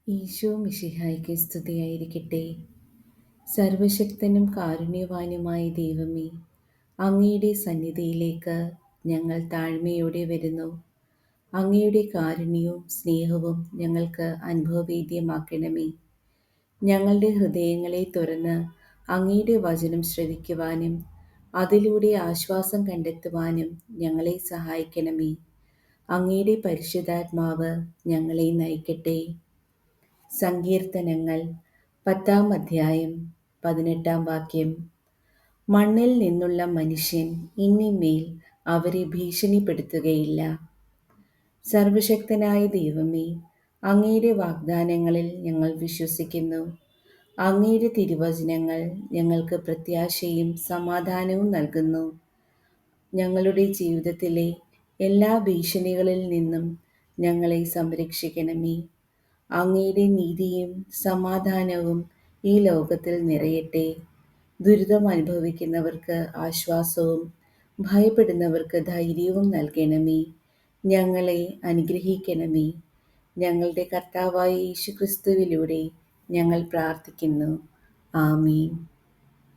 ഈശോ മിശിഹായ്ക്ക് സ്തുതിയായിരിക്കട്ടെ. സർവശക്തനും കാരുണ്യവാനുമായ ദൈവമേ, അങ്ങയുടെ സന്നിധിയിലേക്ക് ഞങ്ങൾ താഴ്മയോടെ വരുന്നു. അങ്ങയുടെ കാരുണ്യവും സ്നേഹവും ഞങ്ങൾക്ക് അനുഭവവേദ്യമാക്കണമേ. ഞങ്ങളുടെ ഹൃദയങ്ങളെ തുറന്ന് അങ്ങയുടെ വചനം ശ്രവിക്കുവാനും അതിലൂടെ ആശ്വാസം കണ്ടെത്തുവാനും ഞങ്ങളെ സഹായിക്കണമേ. അങ്ങയുടെ പരിശുദ്ധാത്മാവ് ഞങ്ങളെ നയിക്കട്ടെ. സങ്കീർത്തനങ്ങൾ 10-ാം അധ്യായം 18-ാം വാക്യം. മണ്ണിൽ നിന്നുള്ള മനുഷ്യൻ ഇനിമേൽ അവരെ ഭീഷണിപ്പെടുത്തുകയില്ല. സർവശക്തനായ ദൈവമേ, അങ്ങയുടെ വാഗ്ദാനങ്ങളിൽ ഞങ്ങൾ വിശ്വസിക്കുന്നു. അങ്ങയുടെ തിരുവചനങ്ങൾ ഞങ്ങൾക്ക് പ്രത്യാശയും സമാധാനവും നൽകുന്നു. ഞങ്ങളുടെ ജീവിതത്തിലെ എല്ലാ ഭീഷണികളിൽ നിന്നും ഞങ്ങളെ സംരക്ഷിക്കണമേ. അങ്ങയുടെ നീതിയും സമാധാനവും ഈ ലോകത്തിൽ നിറയട്ടെ. ദുരിതം അനുഭവിക്കുന്നവർക്ക് ആശ്വാസവും ഭയപ്പെടുന്നവർക്ക് ധൈര്യവും നൽകണമേ. ഞങ്ങളെ അനുഗ്രഹിക്കണമേ. ഞങ്ങളുടെ കർത്താവായ യേശുക്രിസ്തുവിലൂടെ ഞങ്ങൾ പ്രാർത്ഥിക്കുന്നു. ആമേൻ.